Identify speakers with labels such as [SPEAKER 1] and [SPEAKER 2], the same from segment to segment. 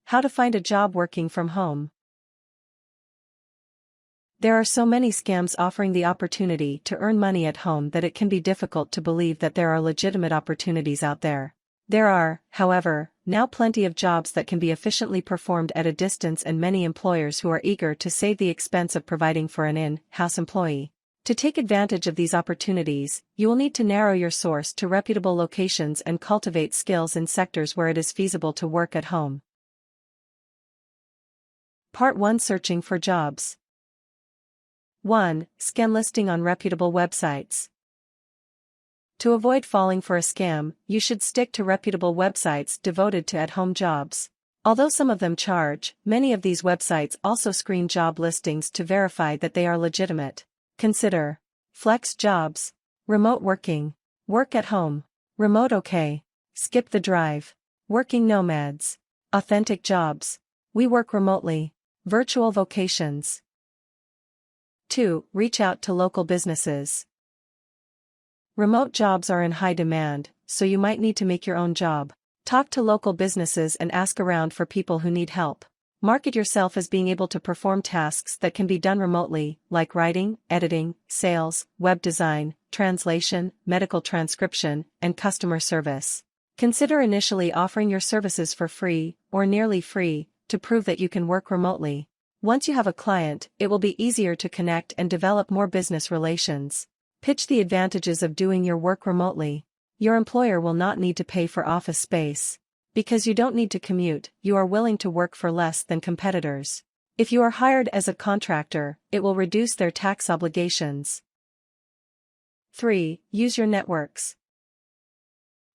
[SPEAKER 1] How to find a job working from home. There are so many scams offering the opportunity to earn money at home that it can be difficult to believe that there are legitimate opportunities out there. There are, however, now plenty of jobs that can be efficiently performed at a distance and many employers who are eager to save the expense of providing for an in-house employee. To take advantage of these opportunities, you will need to narrow your source to reputable locations and cultivate skills in sectors where it is feasible to work at home. Part 1: Searching for jobs. 1. Scan listing on reputable websites. To avoid falling for a scam, you should stick to reputable websites devoted to at-home jobs. Although some of them charge, many of these websites also screen job listings to verify that they are legitimate. Consider Flex Jobs, Remote Working, Work at Home, Remote OK, Skip the Drive, Working Nomads, Authentic Jobs, We Work Remotely, Virtual Vocations. 2. Reach out to local businesses. Remote jobs are in high demand, so you might need to make your own job. Talk to local businesses and ask around for people who need help. Market yourself as being able to perform tasks that can be done remotely, like writing, editing, sales, web design, translation, medical transcription, and customer service. Consider initially offering your services for free, or nearly free, to prove that you can work remotely. Once you have a client, it will be easier to connect and develop more business relations. Pitch the advantages of doing your work remotely. Your employer will not need to pay for office space. Because you don't need to commute, you are willing to work for less than competitors. If you are hired as a contractor, it will reduce their tax obligations. 3. Use your networks.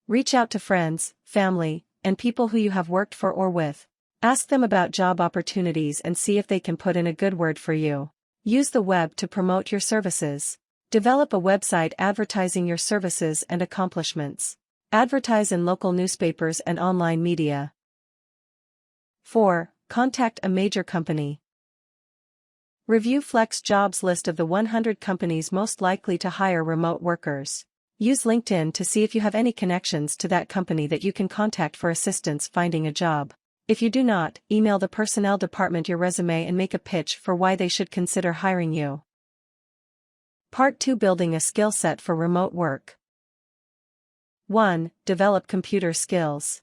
[SPEAKER 1] Reach out to friends, family, and people who you have worked for or with. Ask them about job opportunities and see if they can put in a good word for you. Use the web to promote your services. Develop a website advertising your services and accomplishments. Advertise in local newspapers and online media. 4. Contact a major company. Review Flex Jobs list of the 100 companies most likely to hire remote workers. Use LinkedIn to see if you have any connections to that company that you can contact for assistance finding a job. If you do not, email the personnel department your resume and make a pitch for why they should consider hiring you. Part 2: Building a skill set for remote work. 1. Develop computer skills.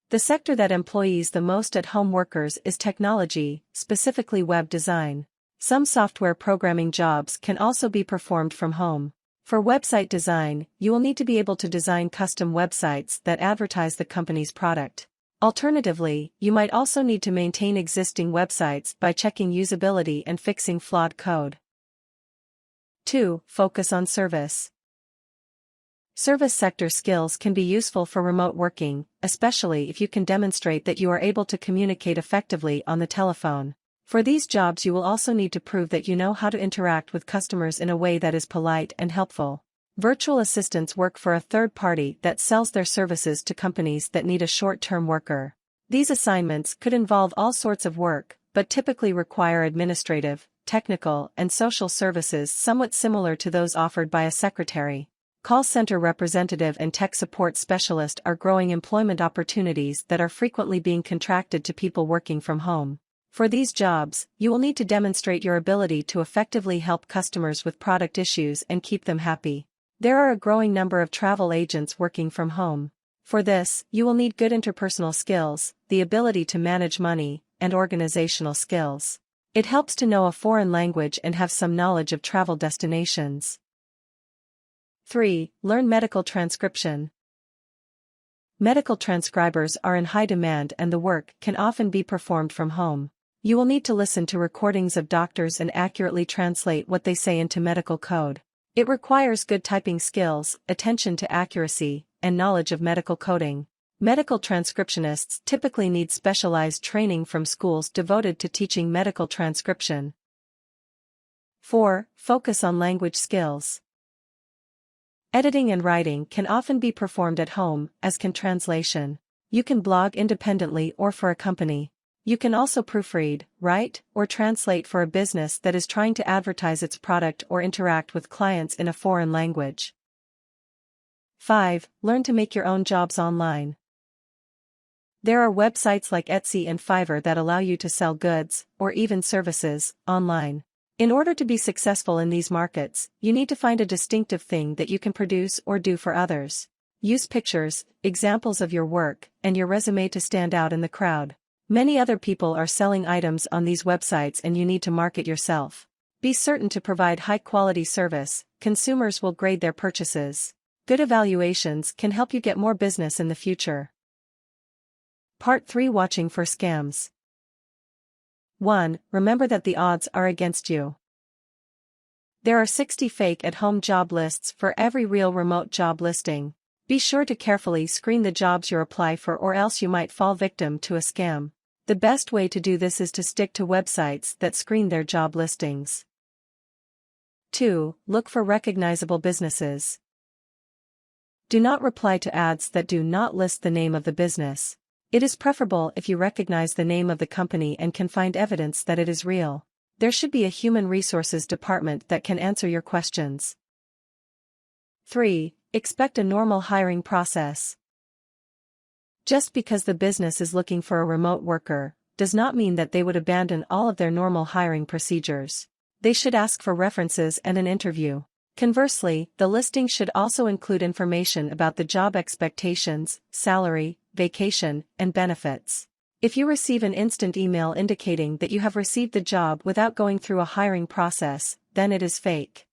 [SPEAKER 1] The sector that employs the most at-home workers is technology, specifically web design. Some software programming jobs can also be performed from home. For website design, you will need to be able to design custom websites that advertise the company's product. Alternatively, you might also need to maintain existing websites by checking usability and fixing flawed code. 2. Focus on service. Service sector skills can be useful for remote working, especially if you can demonstrate that you are able to communicate effectively on the telephone. For these jobs, you will also need to prove that you know how to interact with customers in a way that is polite and helpful. Virtual assistants work for a third party that sells their services to companies that need a short-term worker. These assignments could involve all sorts of work, but typically require administrative, technical, and social services somewhat similar to those offered by a secretary. Call center representative and tech support specialist are growing employment opportunities that are frequently being contracted to people working from home. For these jobs, you will need to demonstrate your ability to effectively help customers with product issues and keep them happy. There are a growing number of travel agents working from home. For this, you will need good interpersonal skills, the ability to manage money, and organizational skills. It helps to know a foreign language and have some knowledge of travel destinations. 3. Learn medical transcription. Medical transcribers are in high demand and the work can often be performed from home. You will need to listen to recordings of doctors and accurately translate what they say into medical code. It requires good typing skills, attention to accuracy, and knowledge of medical coding. Medical transcriptionists typically need specialized training from schools devoted to teaching medical transcription. 4. Focus on language skills. Editing and writing can often be performed at home, as can translation. You can blog independently or for a company. You can also proofread, write, or translate for a business that is trying to advertise its product or interact with clients in a foreign language. 5. Learn to make your own jobs online. There are websites like Etsy and Fiverr that allow you to sell goods, or even services, online. In order to be successful in these markets, you need to find a distinctive thing that you can produce or do for others. Use pictures, examples of your work, and your resume to stand out in the crowd. Many other people are selling items on these websites and you need to market yourself. Be certain to provide high-quality service. Consumers will grade their purchases. Good evaluations can help you get more business in the future. Part 3: Watching for Scams. 1. Remember that the odds are against you. There are 60 fake at-home job lists for every real remote job listing. Be sure to carefully screen the jobs you apply for, or else you might fall victim to a scam. The best way to do this is to stick to websites that screen their job listings. 2. Look for recognizable businesses. Do not reply to ads that do not list the name of the business. It is preferable if you recognize the name of the company and can find evidence that it is real. There should be a human resources department that can answer your questions. 3. Expect a normal hiring process. Just because the business is looking for a remote worker, does not mean that they would abandon all of their normal hiring procedures. They should ask for references and an interview. Conversely, the listing should also include information about the job expectations, salary, vacation, and benefits. If you receive an instant email indicating that you have received the job without going through a hiring process, then it is fake.